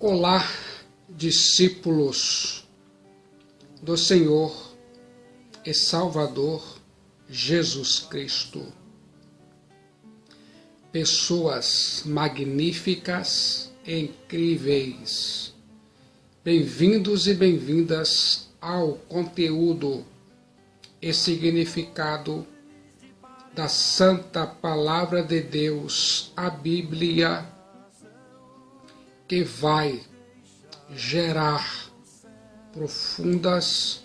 Olá, discípulos do Senhor e Salvador Jesus Cristo. Pessoas magníficas e incríveis. Bem-vindos e bem-vindas ao conteúdo e significado da Santa Palavra de Deus, a Bíblia, que vai gerar profundas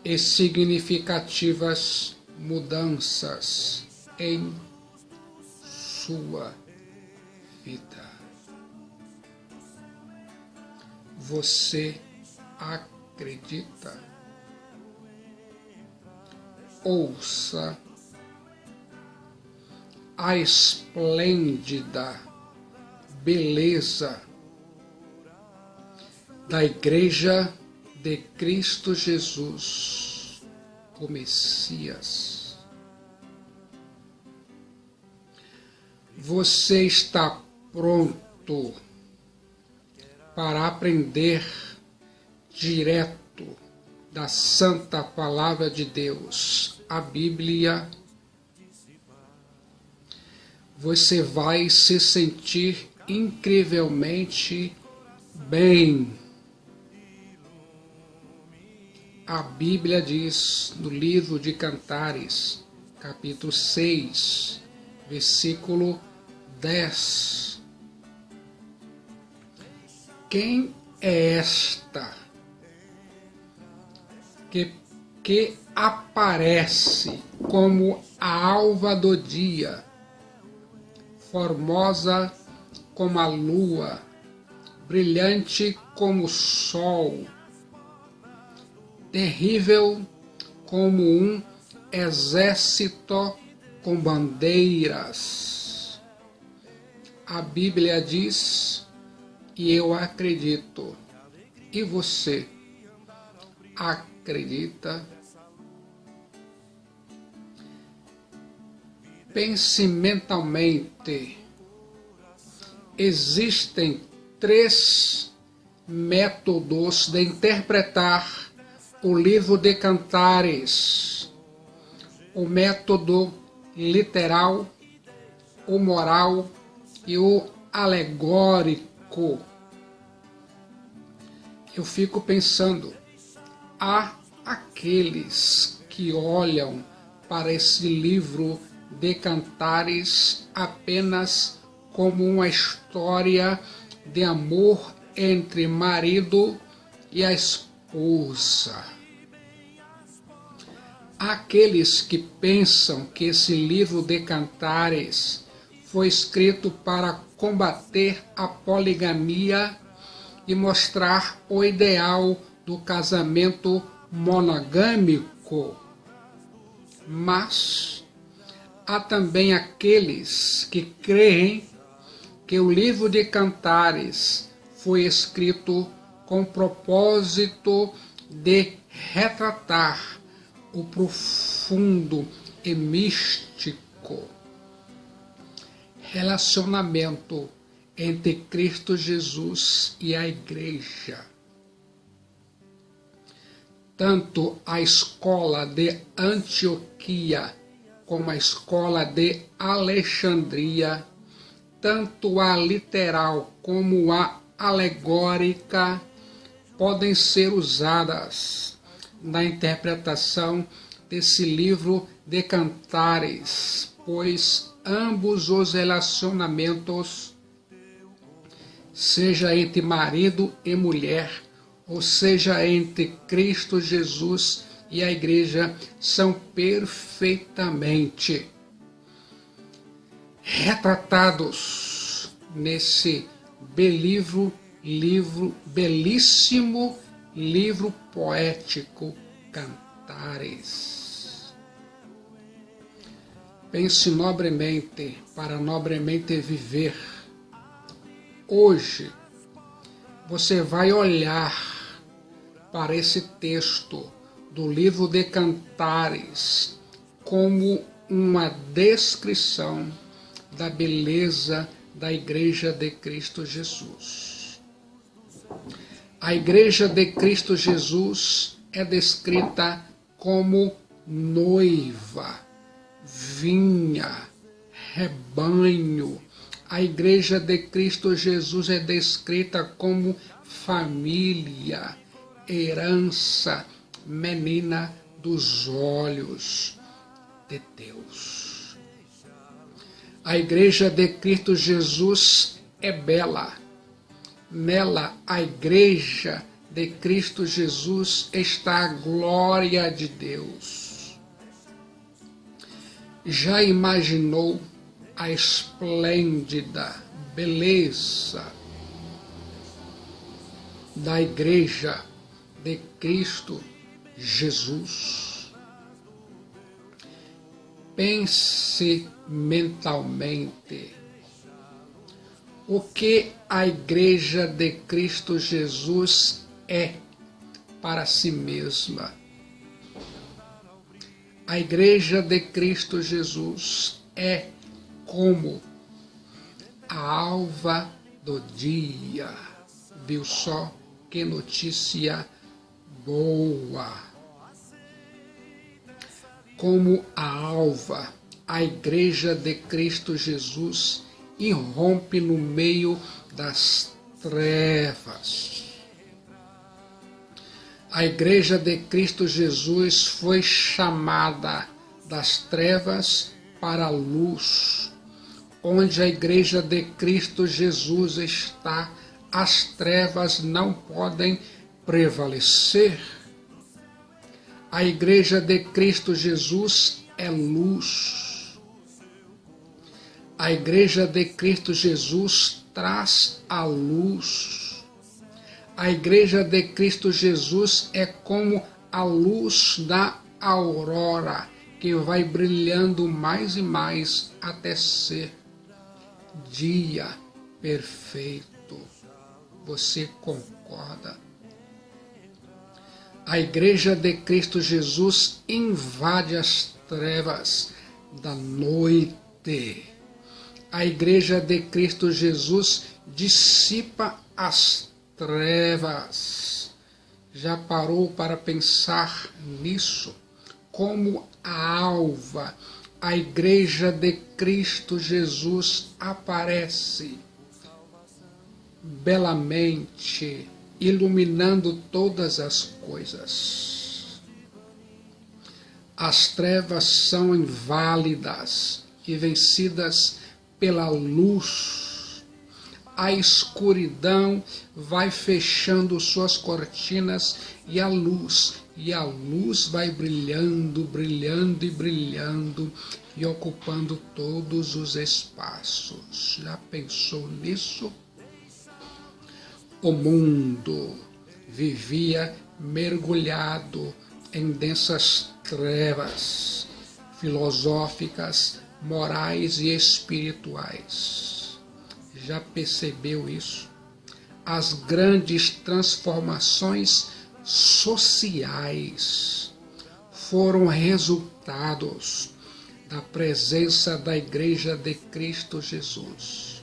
e significativas mudanças em sua vida. Você acredita? Ouça a esplêndida beleza da Igreja de Cristo Jesus, o Messias. Você está pronto para aprender direto da Santa Palavra de Deus, a Bíblia? Você vai se sentir incrivelmente bem. A Bíblia diz no livro de Cantares, capítulo 6, versículo 10. Quem é esta que aparece como a alva do dia, formosa como a lua, brilhante como o sol, terrível como um exército com bandeiras? A Bíblia diz, e eu acredito. E você acredita? Pense mentalmente. Existem 3 métodos de interpretar o livro de Cantares: o método literal, o moral e o alegórico. Eu fico pensando, há aqueles que olham para esse livro de Cantares apenas como uma história de amor entre marido e a esposa. Há aqueles que pensam que esse livro de Cantares foi escrito para combater a poligamia e mostrar o ideal do casamento monogâmico. Mas há também aqueles que creem que o livro de Cantares foi escrito com o propósito de retratar o profundo e místico relacionamento entre Cristo Jesus e a Igreja. Tanto a escola de Antioquia como a escola de Alexandria, tanto a literal como a alegórica, podem ser usadas na interpretação desse livro de Cantares, pois ambos os relacionamentos, seja entre marido e mulher, ou seja entre Cristo Jesus e a Igreja, são perfeitamente retratados nesse belíssimo livro poético Cantares. Pense nobremente para nobremente viver. Hoje você vai olhar para esse texto do livro de Cantares como uma descrição da beleza da Igreja de Cristo Jesus. A Igreja de Cristo Jesus é descrita como noiva, vinha, rebanho. A Igreja de Cristo Jesus é descrita como família, herança, menina dos olhos de Deus. A Igreja de Cristo Jesus é bela. Nela, a Igreja de Cristo Jesus está a glória de Deus. Já imaginou a esplêndida beleza da Igreja de Cristo Jesus? Pense mentalmente o que a Igreja de Cristo Jesus é para si mesma. A Igreja de Cristo Jesus é como a alva do dia. Viu só que notícia boa! Como a alva, a Igreja de Cristo Jesus irrompe no meio das trevas. A Igreja de Cristo Jesus foi chamada das trevas para a luz. Onde a Igreja de Cristo Jesus está, as trevas não podem prevalecer. A Igreja de Cristo Jesus é luz. A Igreja de Cristo Jesus traz a luz. A Igreja de Cristo Jesus é como a luz da aurora, que vai brilhando mais e mais até ser dia perfeito. Você concorda? A Igreja de Cristo Jesus invade as trevas da noite. A Igreja de Cristo Jesus dissipa as trevas. Já parou para pensar nisso? Como a alva, a Igreja de Cristo Jesus aparece belamente, iluminando todas as coisas. As trevas são inválidas e vencidas pela luz. A escuridão vai fechando suas cortinas e a luz vai brilhando, brilhando e brilhando e ocupando todos os espaços. Já pensou nisso? O mundo vivia mergulhado em densas trevas filosóficas, morais e espirituais. Já percebeu isso? As grandes transformações sociais foram resultados da presença da Igreja de Cristo Jesus.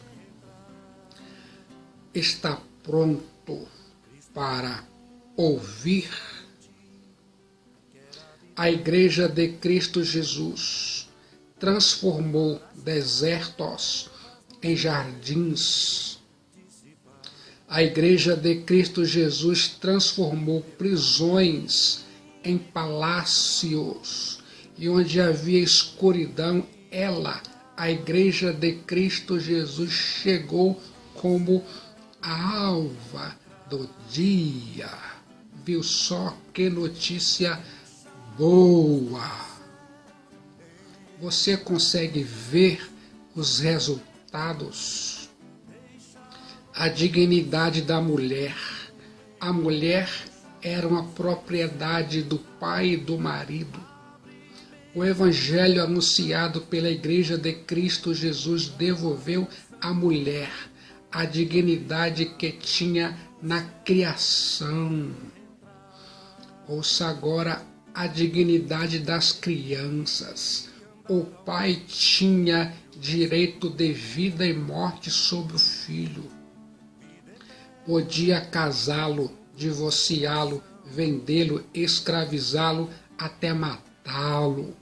Está pronto para ouvir? A Igreja de Cristo Jesus transformou desertos em jardins. A Igreja de Cristo Jesus transformou prisões em palácios. E onde havia escuridão, a Igreja de Cristo Jesus, chegou como a alva do dia. Viu só que notícia boa! Você consegue ver os resultados? A dignidade da mulher. A mulher era uma propriedade do pai e do marido. O evangelho anunciado pela Igreja de Cristo Jesus devolveu à mulher a dignidade que tinha na criação. Ouça agora a dignidade das crianças. O pai tinha direito de vida e morte sobre o filho. Podia casá-lo divorciá-lo, vendê-lo, escravizá-lo, até matá-lo.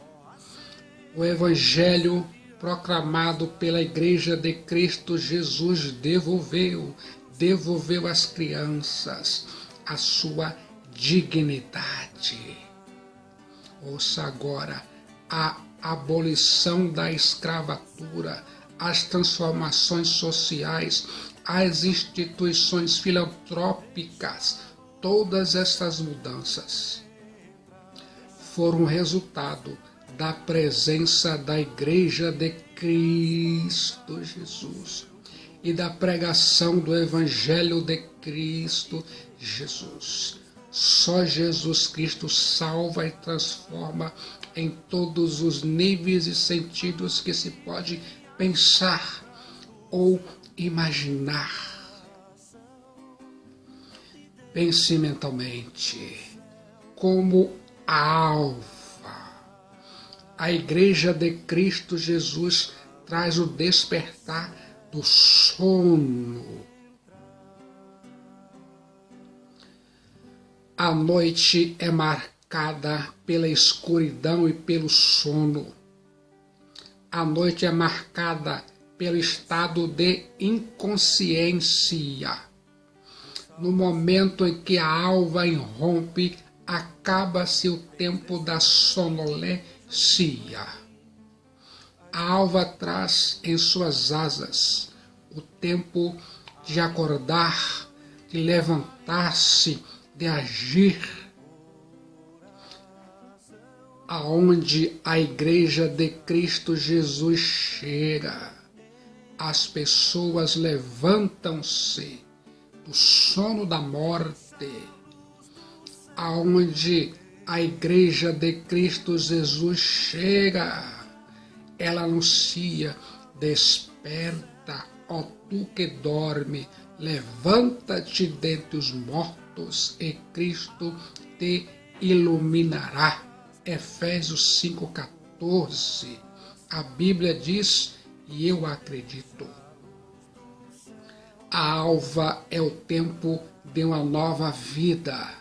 O Evangelho proclamado pela Igreja de Cristo Jesus devolveu às crianças a sua dignidade. Ouça agora: a abolição da escravatura, as transformações sociais, as instituições filantrópicas, todas essas mudanças foram resultado da presença da Igreja de Cristo Jesus e da pregação do Evangelho de Cristo Jesus. Só Jesus Cristo salva e transforma em todos os níveis e sentidos que se pode pensar ou imaginar. Pense mentalmente como a alva. A Igreja de Cristo Jesus traz o despertar do sono. A noite é marcada pela escuridão e pelo sono. A noite é marcada pelo estado de inconsciência. No momento em que a alva irrompe, acaba-se o tempo da sonolência. A alva traz em suas asas o tempo de acordar, de levantar-se, de agir. Aonde a Igreja de Cristo Jesus chega, as pessoas levantam-se do sono da morte. Aonde a Igreja de Cristo Jesus chega, ela anuncia: desperta, ó tu que dorme, levanta-te dentre os mortos e Cristo te iluminará. Efésios 5,14. A Bíblia diz, e eu acredito. A alva é o tempo de uma nova vida.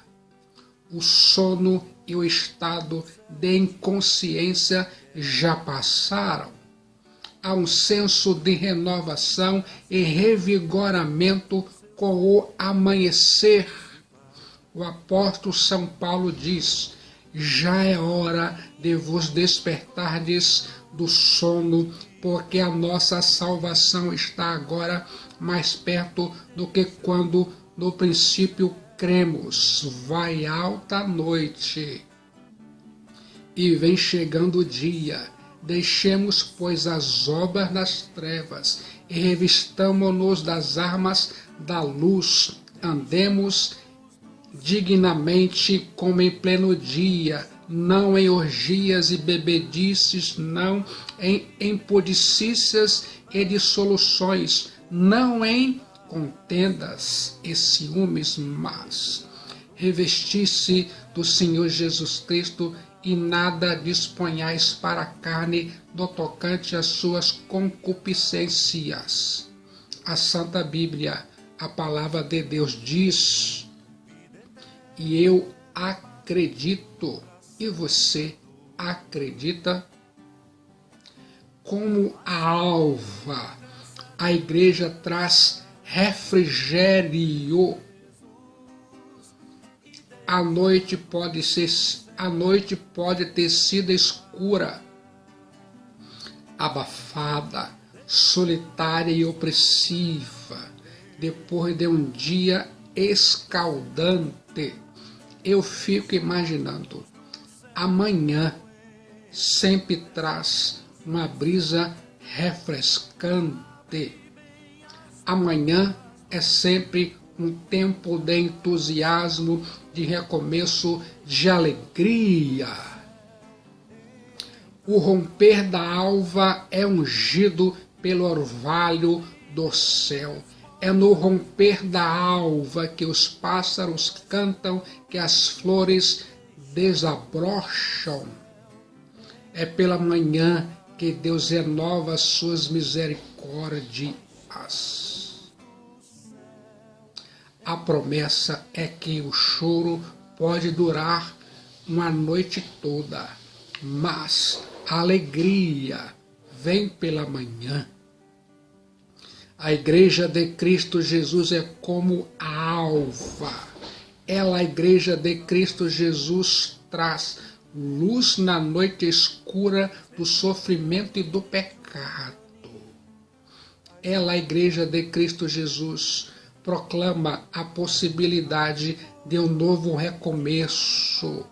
O sono e o estado de inconsciência já passaram. Há um senso de renovação e revigoramento com o amanhecer. O apóstolo São Paulo diz: já é hora de vos despertardes do sono, porque a nossa salvação está agora mais perto do que quando no princípio cremos. Vai alta a noite e vem chegando o dia. Deixemos, pois, as obras das trevas e revistamo-nos das armas da luz. Andemos dignamente como em pleno dia, não em orgias e bebedices, não em impudicícias e dissoluções, não em contendas e ciúmes, mas revestir-se do Senhor Jesus Cristo e nada disponhais para a carne do tocante às suas concupiscências. A Santa Bíblia, a palavra de Deus diz, e eu acredito, e você acredita? Como a alva, a Igreja traz refrigério. A noite pode ter sido escura, abafada, solitária e opressiva, depois de um dia escaldante. Eu fico imaginando, amanhã sempre traz uma brisa refrescante. Amanhã é sempre um tempo de entusiasmo, de recomeço, de alegria. O romper da alva é ungido pelo orvalho do céu. É no romper da alva que os pássaros cantam, que as flores desabrocham. É pela manhã que Deus renova as suas misericórdias. A promessa é que o choro pode durar uma noite toda, mas a alegria vem pela manhã. A Igreja de Cristo Jesus é como a alva. Ela, a Igreja de Cristo Jesus, traz luz na noite escura do sofrimento e do pecado. Ela, a Igreja de Cristo Jesus, proclama a possibilidade de um novo recomeço.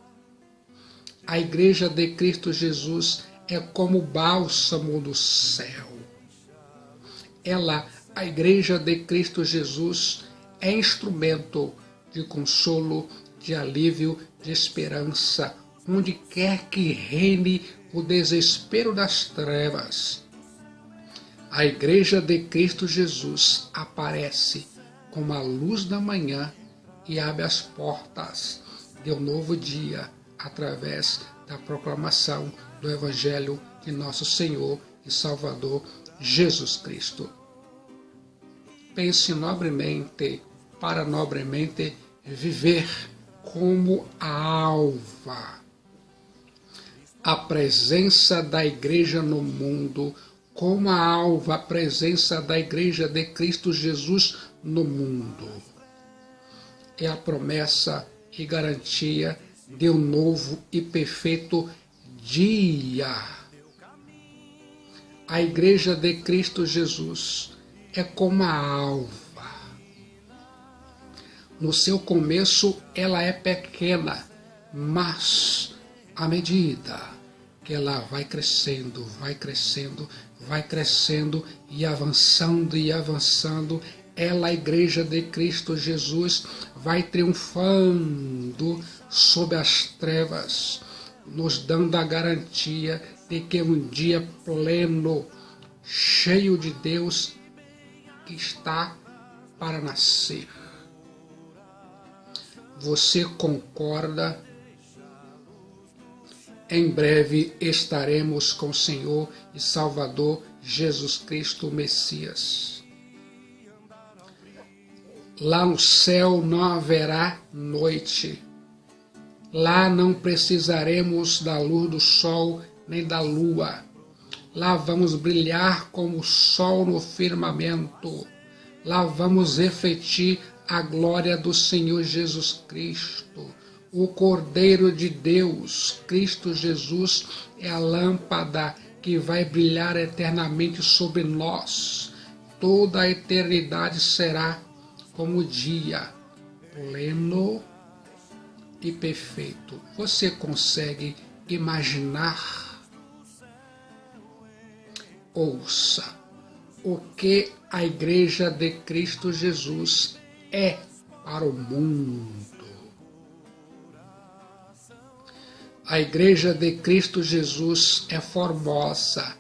A Igreja de Cristo Jesus é como o bálsamo do céu. Ela, a Igreja de Cristo Jesus, é instrumento de consolo, de alívio, de esperança, onde quer que reine o desespero das trevas. A Igreja de Cristo Jesus aparece como a luz da manhã e abre as portas de um novo dia através da proclamação do Evangelho de nosso Senhor e Salvador Jesus Cristo. Pense nobremente para nobremente viver como a alva. A presença da Igreja no mundo, como a alva, a presença da Igreja de Cristo Jesus no mundo. É a promessa e garantia de um novo e perfeito dia. A Igreja de Cristo Jesus é como a alva. No seu começo ela é pequena, mas à medida que ela vai crescendo, vai crescendo e avançando, ela, a Igreja de Cristo Jesus, vai triunfando sobre as trevas, nos dando a garantia de que um dia pleno, cheio de Deus, que está para nascer. Você concorda? Em breve estaremos com o Senhor e Salvador Jesus Cristo, o Messias. Lá no céu não haverá noite. Lá não precisaremos da luz do sol nem da lua. Lá vamos brilhar como o sol no firmamento. Lá vamos refletir a glória do Senhor Jesus Cristo. O Cordeiro de Deus, Cristo Jesus, é a lâmpada que vai brilhar eternamente sobre nós. Toda a eternidade será como o dia pleno e perfeito. Você consegue imaginar? Ouça o que a Igreja de Cristo Jesus é para o mundo. A Igreja de Cristo Jesus é formosa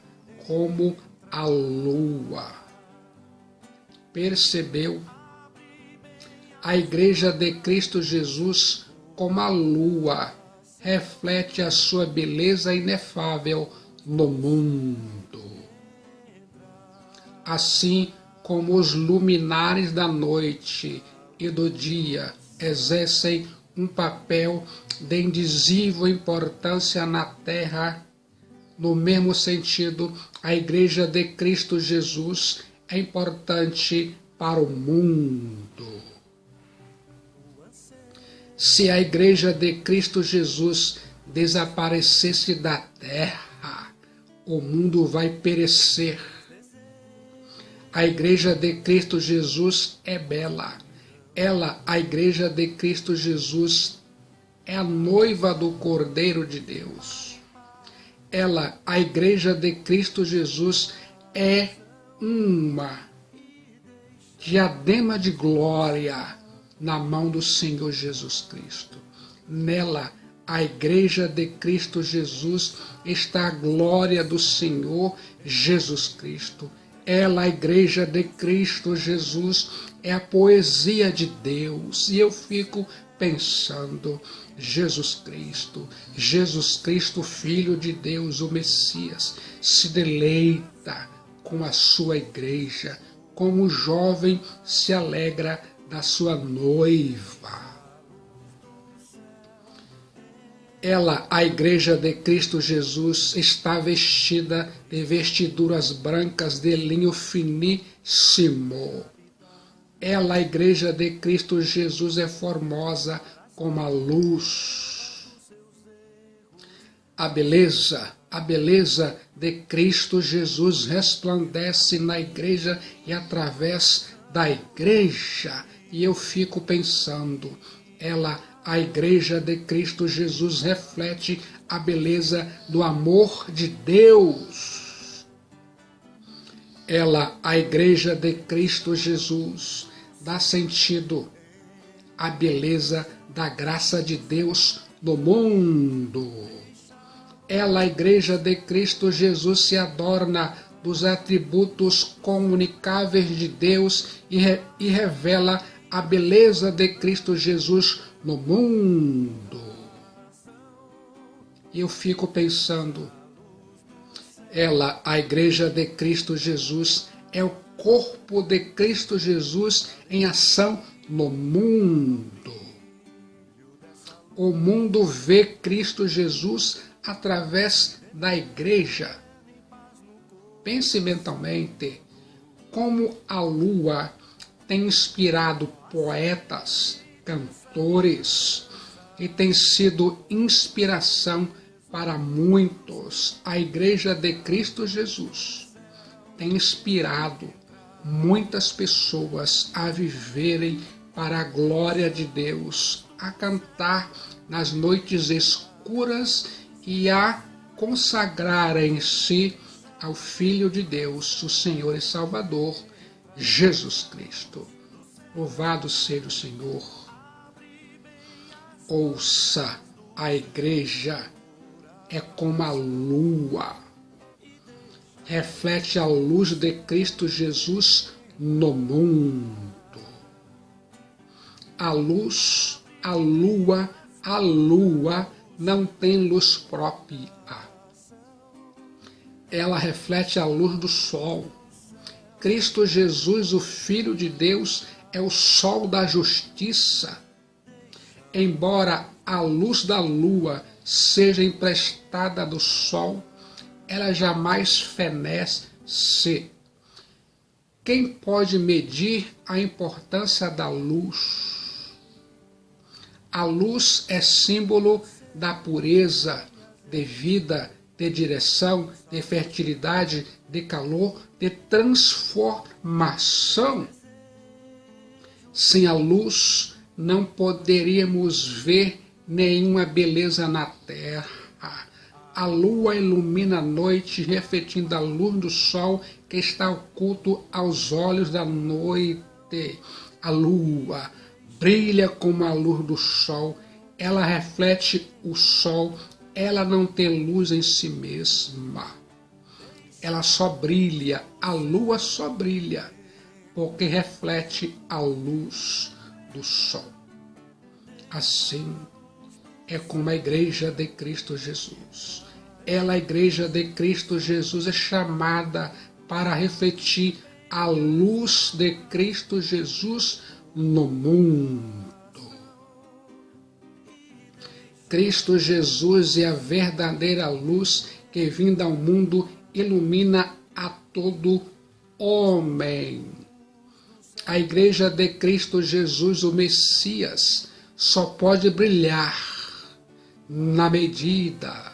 como a lua. Percebeu? A Igreja de Cristo Jesus, como a lua, reflete a sua beleza inefável no mundo. Assim como os luminares da noite e do dia exercem um papel de indizível importância na terra, no mesmo sentido, a Igreja de Cristo Jesus é importante para o mundo. Se a Igreja de Cristo Jesus desaparecesse da terra, o mundo vai perecer. A Igreja de Cristo Jesus é bela. Ela, a Igreja de Cristo Jesus, é a noiva do Cordeiro de Deus. Ela, a Igreja de Cristo Jesus, é uma diadema de glória na mão do Senhor Jesus Cristo. Nela, a Igreja de Cristo Jesus, está a glória do Senhor Jesus Cristo. Ela, a Igreja de Cristo Jesus, é a poesia de Deus. E eu fico pensando, Jesus Cristo, Filho de Deus, o Messias, se deleita com a sua igreja, como o jovem se alegra da sua noiva. Ela, a Igreja de Cristo Jesus, está vestida de vestiduras brancas de linho finíssimo. Ela, a Igreja de Cristo Jesus, é formosa como a luz. A beleza de Cristo Jesus resplandece na Igreja e através da Igreja. E eu fico pensando, a Igreja de Cristo Jesus reflete a beleza do amor de Deus. A Igreja de Cristo Jesus, dá sentido à beleza da graça de Deus no mundo. A Igreja de Cristo Jesus, se adorna dos atributos comunicáveis de Deus e revela a beleza de Cristo Jesus no mundo. E eu fico pensando, a Igreja de Cristo Jesus, é o corpo de Cristo Jesus em ação no mundo. O mundo vê Cristo Jesus através da Igreja. Pense mentalmente como a lua tem inspirado poetas, cantores, e tem sido inspiração para muitos. A Igreja de Cristo Jesus tem inspirado muitas pessoas a viverem para a glória de Deus, a cantar nas noites escuras e a consagrarem-se ao Filho de Deus, o Senhor e Salvador, Jesus Cristo. Louvado seja o Senhor. Ouça, a Igreja é como a lua, reflete a luz de Cristo Jesus no mundo. A lua não tem luz própria. Ela reflete a luz do sol. Cristo Jesus, o Filho de Deus, é o sol da justiça. Embora a luz da lua seja emprestada do sol, ela jamais fenece. Quem pode medir a importância da luz? A luz é símbolo da pureza, de vida, de direção, de fertilidade, de calor, de transformação. Sem a luz, não poderíamos ver nenhuma beleza na terra. A lua ilumina a noite, refletindo a luz do sol que está oculto aos olhos da noite. A lua brilha como a luz do sol, ela reflete o sol, ela não tem luz em si mesma. Ela só brilha, a lua só brilha, porque reflete a luz do sol. Assim é como a Igreja de Cristo Jesus. A Igreja de Cristo Jesus, é chamada para refletir a luz de Cristo Jesus no mundo. Cristo Jesus é a verdadeira luz que, vinda ao mundo, ilumina a todo homem. A Igreja de Cristo Jesus, o Messias, só pode brilhar na medida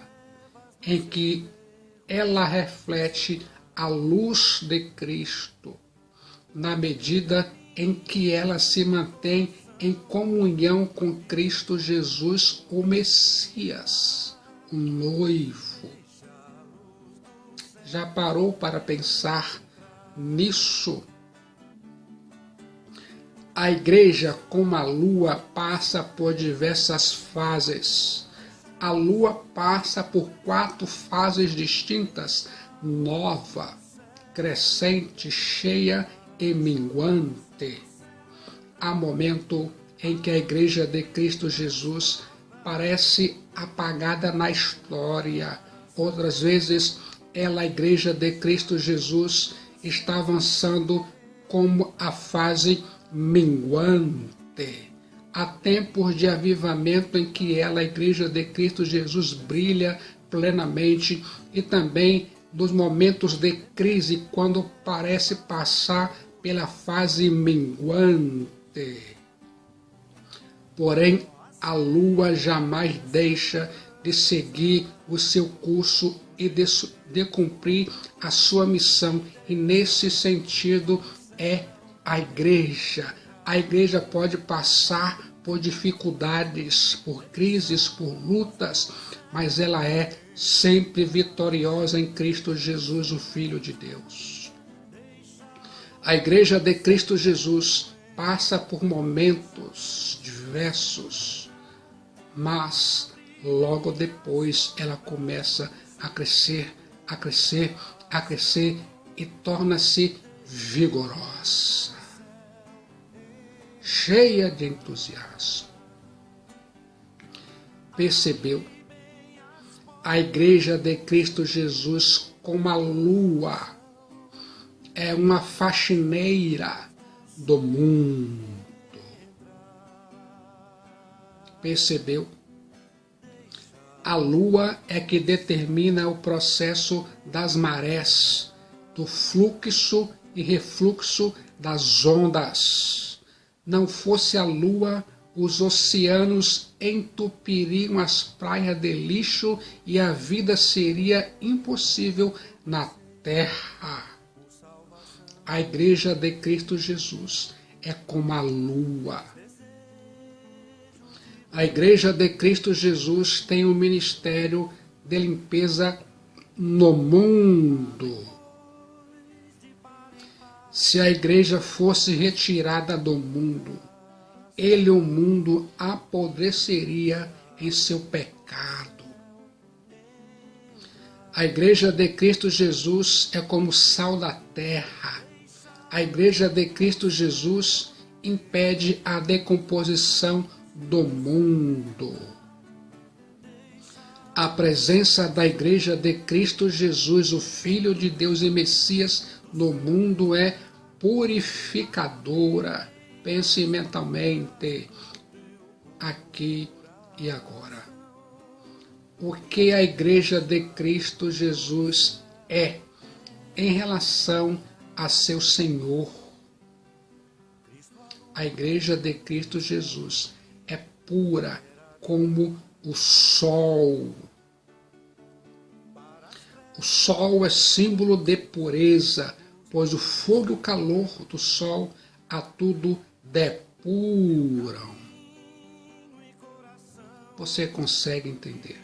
em que ela reflete a luz de Cristo, na medida em que ela se mantém em comunhão com Cristo Jesus, o Messias, o noivo. Já parou para pensar nisso? A Igreja, como a lua, passa por diversas fases. A lua passa por 4 fases distintas: nova, crescente, cheia e minguante. Há momento em que a Igreja de Cristo Jesus parece apagada na história. Outras vezes, a Igreja de Cristo Jesus está avançando como a fase minguante. Há tempos de avivamento em que ela, a Igreja de Cristo Jesus, brilha plenamente, e também nos momentos de crise, quando parece passar pela fase minguante. Porém, a lua jamais deixa de seguir o seu curso e de cumprir a sua missão, e nesse sentido é a igreja. A igreja pode passar por dificuldades, por crises, por lutas, mas ela é sempre vitoriosa em Cristo Jesus, o Filho de Deus. A igreja de Cristo Jesus passa por momentos diversos, mas logo depois ela começa a crescer, a crescer, a crescer e torna-se vigorosa, cheia de entusiasmo. Percebeu? A Igreja de Cristo Jesus, como a lua, é uma faxineira do mundo. Percebeu? A lua é que determina o processo das marés, do fluxo e refluxo das ondas. Não fosse a lua, os oceanos entupiriam as praias de lixo e a vida seria impossível na terra. A Igreja de Cristo Jesus é como a lua. A Igreja de Cristo Jesus tem um ministério de limpeza no mundo. Se a igreja fosse retirada do mundo, o mundo apodreceria em seu pecado. A Igreja de Cristo Jesus é como o sal da terra. A Igreja de Cristo Jesus impede a decomposição do mundo. A presença da Igreja de Cristo Jesus, o Filho de Deus e Messias, no mundo é purificadora. Pense mentalmente, aqui e agora. O que a Igreja de Cristo Jesus é em relação a seu Senhor? A Igreja de Cristo Jesus é pura como o sol. O sol é símbolo de pureza, pois o fogo e o calor do sol a tudo depuram. Você consegue entender?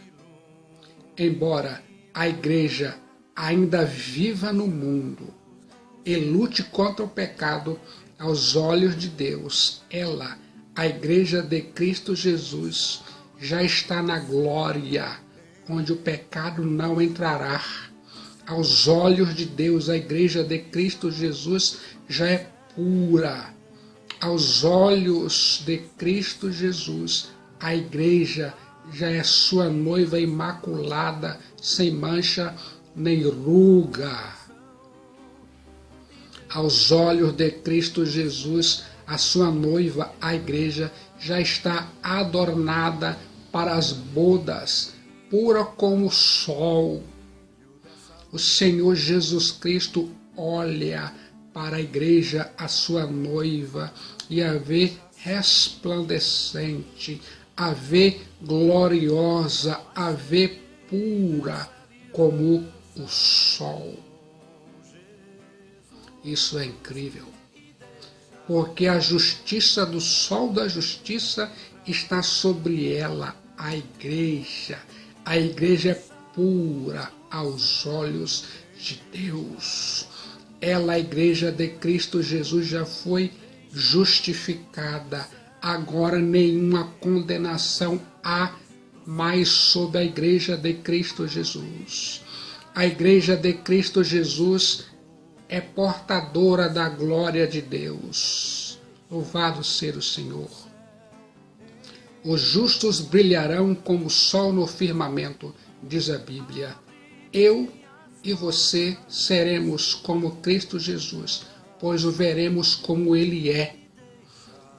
Embora a igreja ainda viva no mundo e lute contra o pecado, aos olhos de Deus, ela, a Igreja de Cristo Jesus, já está na glória, onde o pecado não entrará. Aos olhos de Deus, a Igreja de Cristo Jesus já é pura. Aos olhos de Cristo Jesus, a Igreja já é sua noiva imaculada, sem mancha nem ruga. Aos olhos de Cristo Jesus, a sua noiva, a Igreja, já está adornada para as bodas, pura como o sol. O Senhor Jesus Cristo olha para a Igreja, a sua noiva, e a vê resplandecente, a vê gloriosa, a vê pura como o sol. Isso é incrível, porque a justiça do sol da justiça está sobre ela, a igreja. A igreja é pura aos olhos de Deus. Ela, a Igreja de Cristo Jesus, já foi justificada. Agora nenhuma condenação há mais sobre a Igreja de Cristo Jesus. A Igreja de Cristo Jesus é portadora da glória de Deus. Louvado seja o Senhor. Os justos brilharão como o sol no firmamento, diz a Bíblia. Eu e você seremos como Cristo Jesus, pois o veremos como ele é.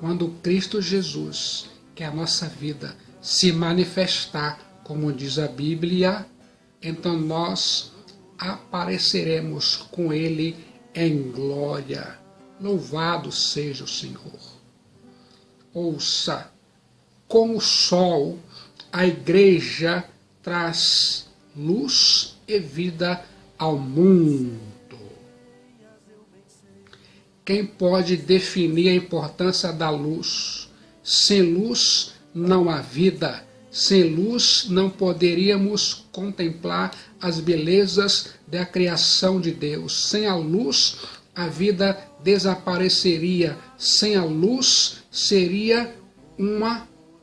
Quando Cristo Jesus, que é a nossa vida, se manifestar, como diz a Bíblia, então nós apareceremos com ele em glória. Louvado seja o Senhor. Ouça, como o sol, a igreja traz luz e vida ao mundo. Quem pode definir a importância da luz? Sem luz não há vida. Sem luz não poderíamos contemplar as belezas da criação de Deus. Sem a luz, a vida desapareceria. Sem a luz, seria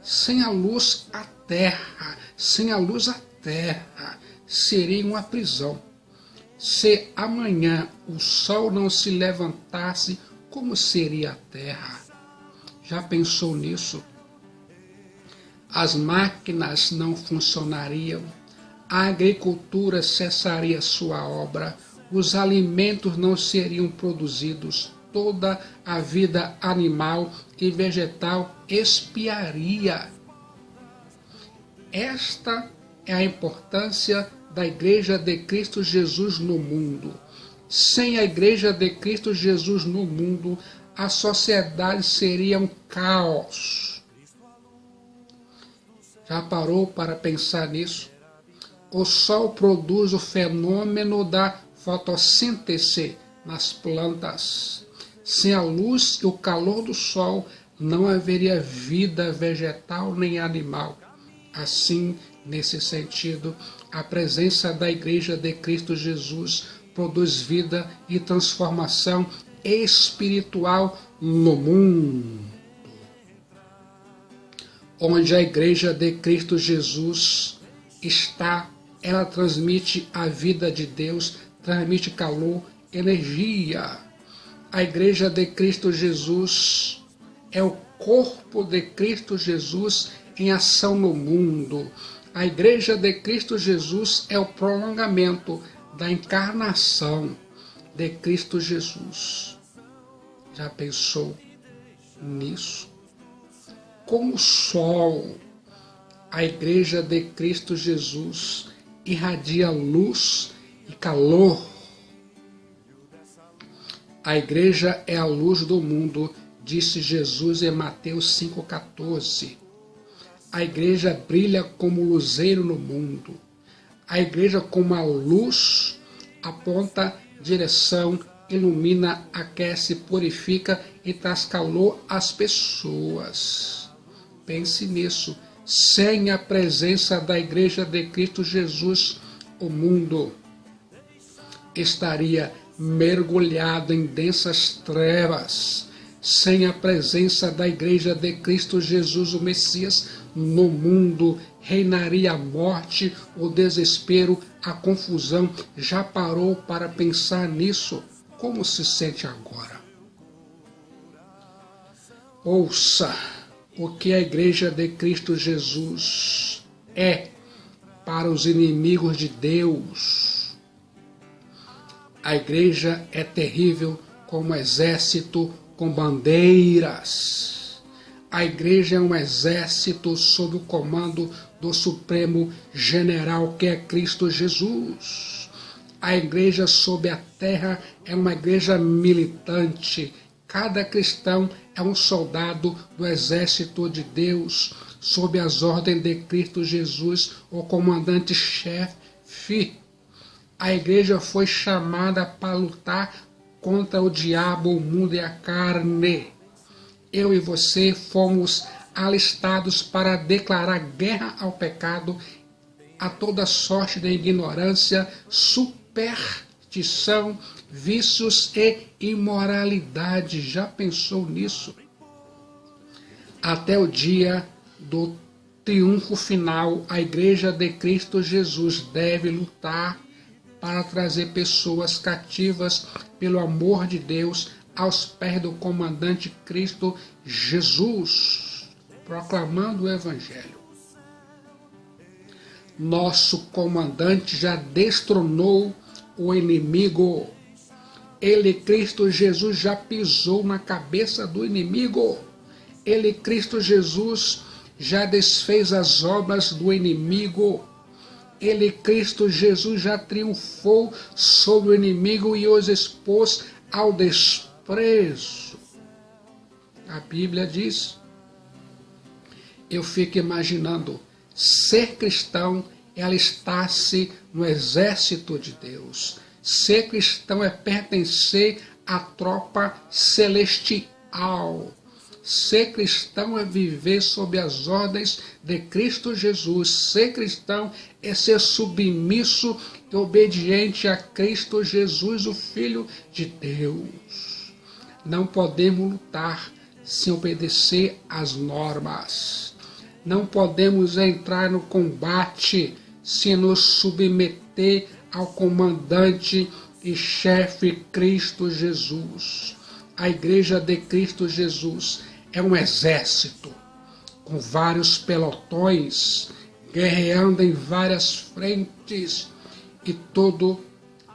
sem a luz, a terra. Sem a luz, a terra seria uma prisão. Se amanhã o sol não se levantasse, como seria a terra? Já pensou nisso? As máquinas não funcionariam, a agricultura cessaria sua obra, os alimentos não seriam produzidos, toda a vida animal e vegetal expiaria. Esta é a importância da Igreja de Cristo Jesus no mundo. Sem a Igreja de Cristo Jesus no mundo, a sociedade seria um caos. Já parou para pensar nisso? O Sol produz o fenômeno da fotossíntese nas plantas. Sem a luz e o calor do Sol, não haveria vida vegetal nem animal. Assim, nesse sentido, a presença da Igreja de Cristo Jesus produz vida e transformação espiritual no mundo. Onde a Igreja de Cristo Jesus está, ela transmite a vida de Deus, transmite calor, energia. A Igreja de Cristo Jesus é o corpo de Cristo Jesus em ação no mundo. A Igreja de Cristo Jesus é o prolongamento da encarnação de Cristo Jesus. Já pensou nisso? Como o sol, a Igreja de Cristo Jesus irradia luz e calor. A Igreja é a luz do mundo, disse Jesus em Mateus 5,14. A Igreja brilha como luzeiro no mundo. A Igreja, como a luz, aponta direção, ilumina, aquece, purifica e traz calor às pessoas. Pense nisso. Sem a presença da Igreja de Cristo Jesus, o mundo estaria mergulhado em densas trevas. Sem a presença da Igreja de Cristo Jesus, o Messias, no mundo reinaria a morte, o desespero, a confusão. Já parou para pensar nisso? Como se sente agora? Ouça o que a Igreja de Cristo Jesus é para os inimigos de Deus. A Igreja é terrível como exército com bandeiras. A Igreja é um exército sob o comando do Supremo General, que é Cristo Jesus. A Igreja sob a terra é uma igreja militante. Cada cristão é um soldado do exército de Deus, sob as ordens de Cristo Jesus, o comandante-chefe. A igreja foi chamada para lutar contra o diabo, o mundo e a carne. Eu e você fomos alistados para declarar guerra ao pecado, a toda sorte de ignorância, superstição, vícios e imoralidade. Já pensou nisso? Até o dia do triunfo final, a Igreja de Cristo Jesus deve lutar para trazer pessoas cativas pelo amor de Deus aos pés do comandante Cristo Jesus, proclamando o Evangelho. Nosso comandante já destronou o inimigo. Ele, Cristo Jesus, já pisou na cabeça do inimigo. Ele, Cristo Jesus, já desfez as obras do inimigo. Ele, Cristo Jesus, já triunfou sobre o inimigo e os expôs ao desprezo. A Bíblia diz, eu fico imaginando, ser cristão é alistar-se no exército de Deus. Ser cristão é pertencer à tropa celestial. Ser cristão é viver sob as ordens de Cristo Jesus. Ser cristão é ser submisso e obediente a Cristo Jesus, o Filho de Deus. Não podemos lutar sem obedecer às normas. Não podemos entrar no combate sem nos submeter ao comandante e chefe Cristo Jesus. A Igreja de Cristo Jesus é um exército com vários pelotões, guerreando em várias frentes e todo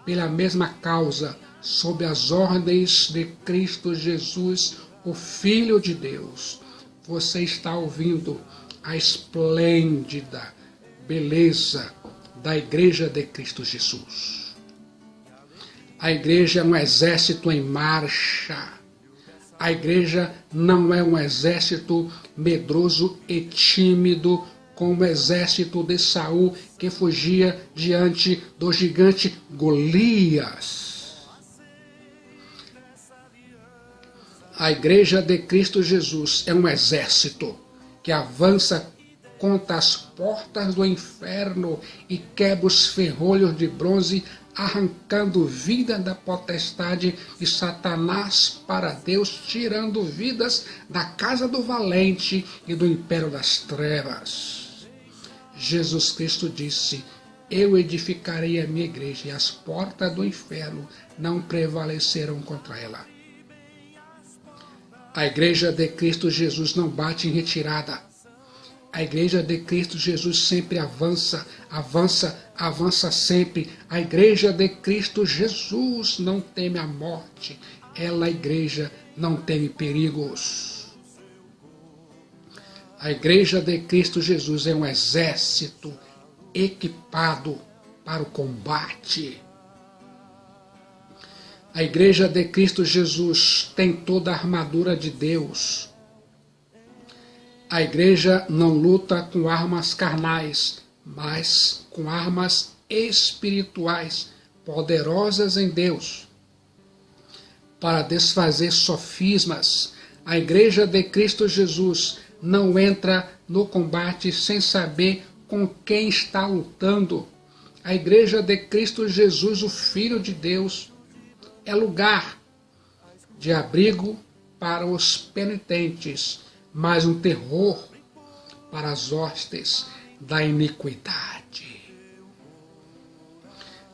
pela mesma causa, sob as ordens de Cristo Jesus, o Filho de Deus. Você está ouvindo a esplêndida beleza da Igreja de Cristo Jesus. A igreja é um exército em marcha. A igreja não é um exército medroso e tímido, como o exército de Saul que fugia diante do gigante Golias. A Igreja de Cristo Jesus é um exército que avança contra as portas do inferno e quebra os ferrolhos de bronze, arrancando vida da potestade de Satanás para Deus, tirando vidas da casa do valente e do império das trevas. Jesus Cristo disse, eu edificarei a minha igreja e as portas do inferno não prevalecerão contra ela. A Igreja de Cristo Jesus não bate em retirada. A Igreja de Cristo Jesus sempre avança, avança, avança sempre. A Igreja de Cristo Jesus não teme a morte. Ela, a Igreja, não teme perigos. A Igreja de Cristo Jesus é um exército equipado para o combate. A Igreja de Cristo Jesus tem toda a armadura de Deus. A igreja não luta com armas carnais, mas com armas espirituais, poderosas em Deus. Para desfazer sofismas, a Igreja de Cristo Jesus não entra no combate sem saber com quem está lutando. A Igreja de Cristo Jesus, o Filho de Deus, é lugar de abrigo para os penitentes, mas um terror para as hostes da iniquidade.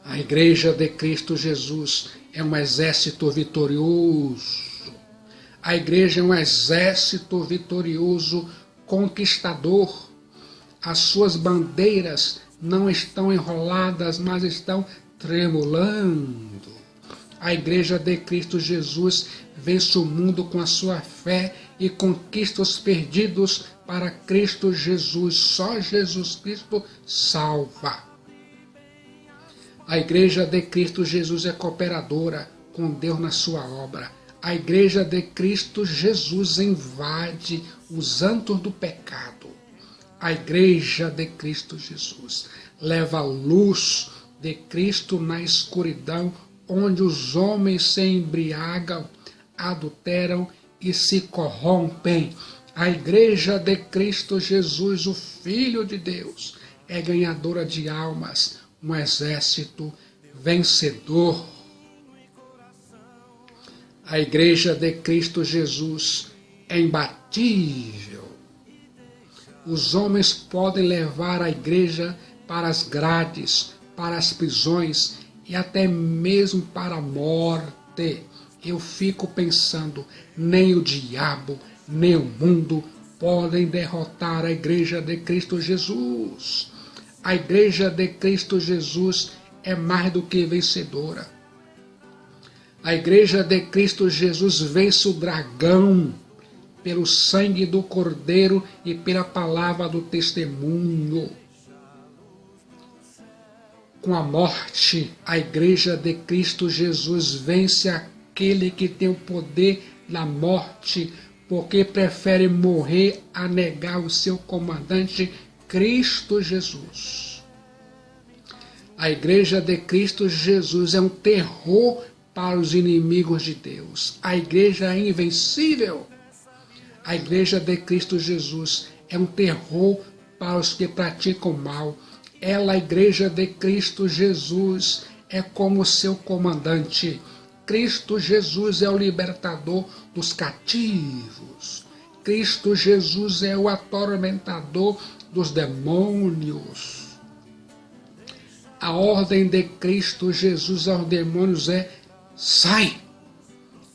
A Igreja de Cristo Jesus é um exército vitorioso. A igreja é um exército vitorioso, conquistador. As suas bandeiras não estão enroladas, mas estão tremulando. A Igreja de Cristo Jesus vence o mundo com a sua fé e conquista os perdidos para Cristo Jesus. Só Jesus Cristo salva. A Igreja de Cristo Jesus é cooperadora com Deus na sua obra. A Igreja de Cristo Jesus invade os antros do pecado. A Igreja de Cristo Jesus leva a luz de Cristo na escuridão, onde os homens se embriagam, adulteram e se corrompem. A Igreja de Cristo Jesus, o Filho de Deus, é ganhadora de almas, um exército vencedor. A Igreja de Cristo Jesus é imbatível. Os homens podem levar a igreja para as grades, para as prisões e até mesmo para a morte. Eu fico pensando, nem o diabo, nem o mundo podem derrotar a Igreja de Cristo Jesus. A Igreja de Cristo Jesus é mais do que vencedora. A igreja de Cristo Jesus vence o dragão pelo sangue do Cordeiro e pela palavra do testemunho. Com a morte, a igreja de Cristo Jesus vence aquele que tem o poder da morte, porque prefere morrer a negar o seu comandante, Cristo Jesus. A igreja de Cristo Jesus é um terror para os inimigos de Deus. A igreja é invencível. A igreja de Cristo Jesus é um terror para os que praticam mal. Ela, a igreja de Cristo Jesus, é como seu comandante. Cristo Jesus é o libertador dos cativos. Cristo Jesus é o atormentador dos demônios. A ordem de Cristo Jesus aos demônios é: sai!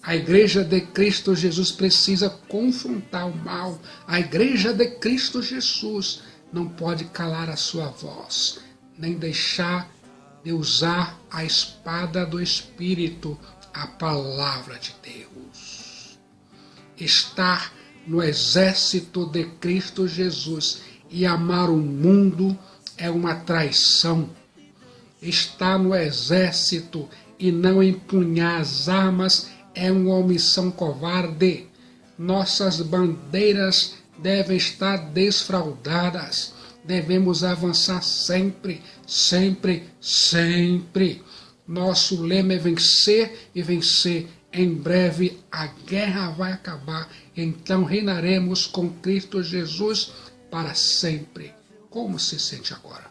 A igreja de Cristo Jesus precisa confrontar o mal. A igreja de Cristo Jesus não pode calar a sua voz, nem deixar de usar a espada do Espírito, a palavra de Deus. Estar no exército de Cristo Jesus e amar o mundo é uma traição. Estar no exército e não empunhar as armas é uma omissão covarde. Nossas bandeiras devem estar desfraldadas. Devemos avançar sempre, sempre, sempre. Nosso lema é vencer e vencer. Em breve a guerra vai acabar. Então reinaremos com Cristo Jesus para sempre. Como se sente agora?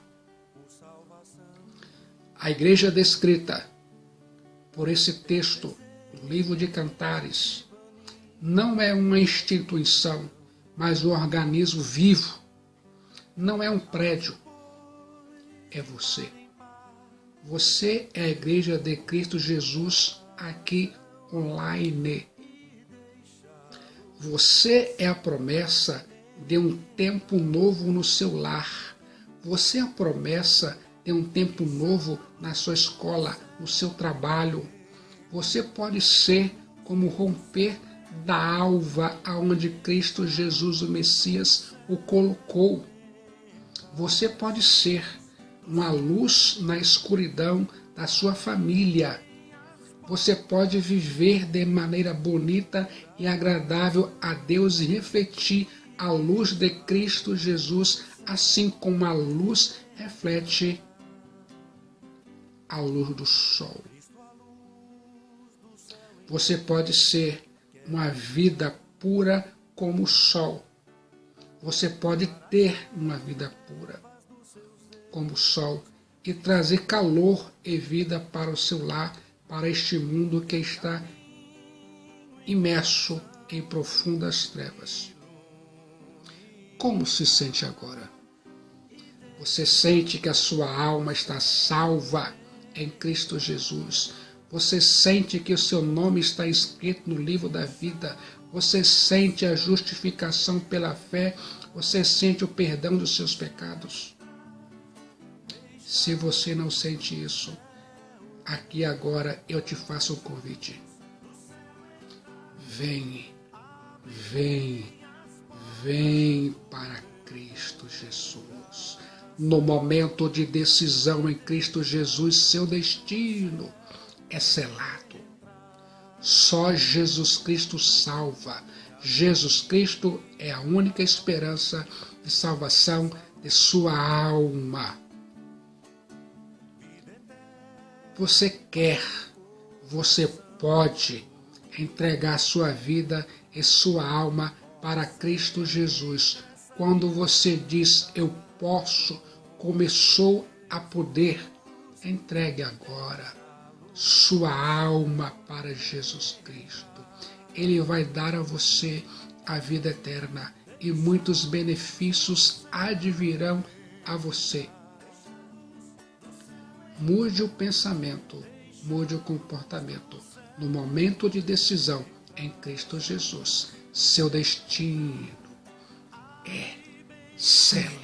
A igreja descrita por esse texto do livro de Cantares não é uma instituição, mas um organismo vivo. Não é um prédio, é você. Você é a igreja de Cristo Jesus aqui online. Você é a promessa de um tempo novo no seu lar. Você é a promessa de um tempo novo na sua escola, no seu trabalho. Você pode ser como o romper da alva aonde Cristo Jesus, o Messias, o colocou. Você pode ser uma luz na escuridão da sua família. Você pode viver de maneira bonita e agradável a Deus e refletir a luz de Cristo Jesus, assim como a luz reflete a luz do sol. Você pode ser uma vida pura como o sol. Você pode ter uma vida pura como o sol e trazer calor e vida para o seu lar, para este mundo que está imerso em profundas trevas. Como se sente agora? Você sente que a sua alma está salva em Cristo Jesus. Você sente que o seu nome está escrito no livro da vida. Você sente a justificação pela fé. Você sente o perdão dos seus pecados. Se você não sente isso, aqui agora eu te faço um convite. Vem, vem, vem para Cristo Jesus. No momento de decisão em Cristo Jesus, seu destino é selado. Só Jesus Cristo salva. Jesus Cristo é a única esperança de salvação de sua alma. Você quer, você pode entregar sua vida e sua alma para Cristo Jesus. Quando você diz, eu posso, começou a poder, entregue agora sua alma para Jesus Cristo. Ele vai dar a você a vida eterna e muitos benefícios advirão a você. Mude o pensamento, mude o comportamento. No momento de decisão em Cristo Jesus, seu destino é selado.